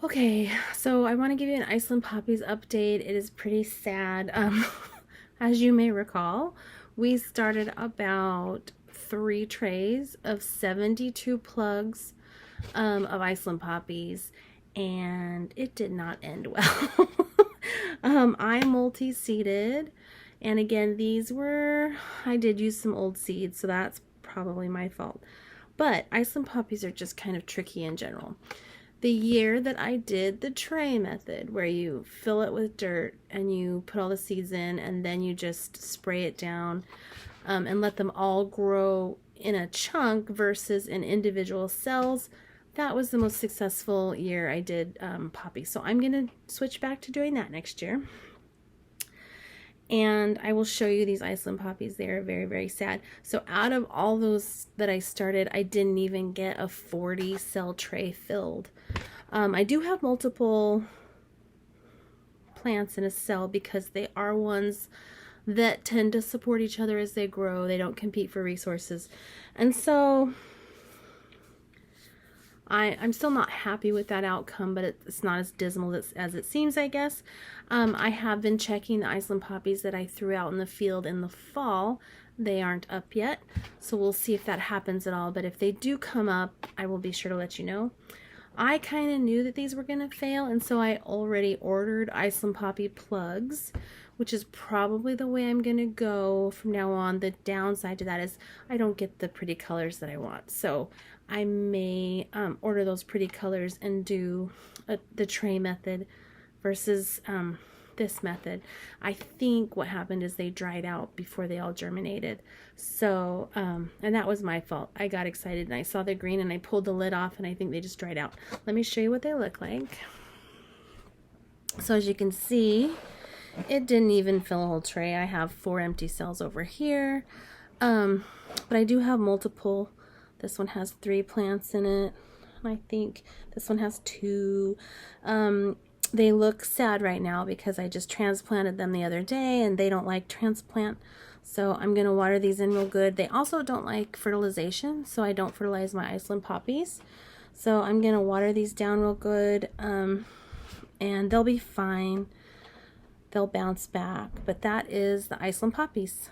Okay, so I want to give you an Iceland poppies update. It is pretty sad. As you may recall, we started about 3 trays of 72 plugs of Iceland poppies, and it did not end well. I multi-seeded, and again, I did use some old seeds, so that's probably my fault. But Iceland poppies are just kind of tricky in general. The year that I did the tray method, where you fill it with dirt and you put all the seeds in and then you just spray it down and let them all grow in a chunk versus in individual cells, that was the most successful year I did poppy. So I'm going to switch back to doing that next year. And I will show you these Iceland poppies. They are very, very sad. So out of all those that I started, I didn't even get a 40 cell tray filled. I do have multiple plants in a cell because they are ones that tend to support each other as they grow. They don't compete for resources. And so I'm still not happy with that outcome, but it's not as dismal as it seems, I guess. I have been checking the Iceland poppies that I threw out in the field in the fall. They aren't up yet, so we'll see if that happens at all. But if they do come up, I will be sure to let you know. I kind of knew that these were going to fail, and so I already ordered Iceland poppy plugs, which is probably the way I'm going to go from now on. The downside to that is I don't get the pretty colors that I want, so I may order those pretty colors and do the tray method versus this method. I think what happened is they dried out before they all germinated. So, and that was my fault. I got excited and I saw the green and I pulled the lid off and I think they just dried out. Let me show you what they look like. So as you can see, it didn't even fill a whole tray. I have 4 empty cells over here. But I do have multiple. This one has 3 plants in it. I think this one has 2. They look sad right now because I just transplanted them the other day and they don't like transplant. So I'm going to water these in real good. They also don't like fertilization, so I don't fertilize my Iceland poppies. So I'm going to water these down real good and they'll be fine. They'll bounce back. But that is the Iceland poppies.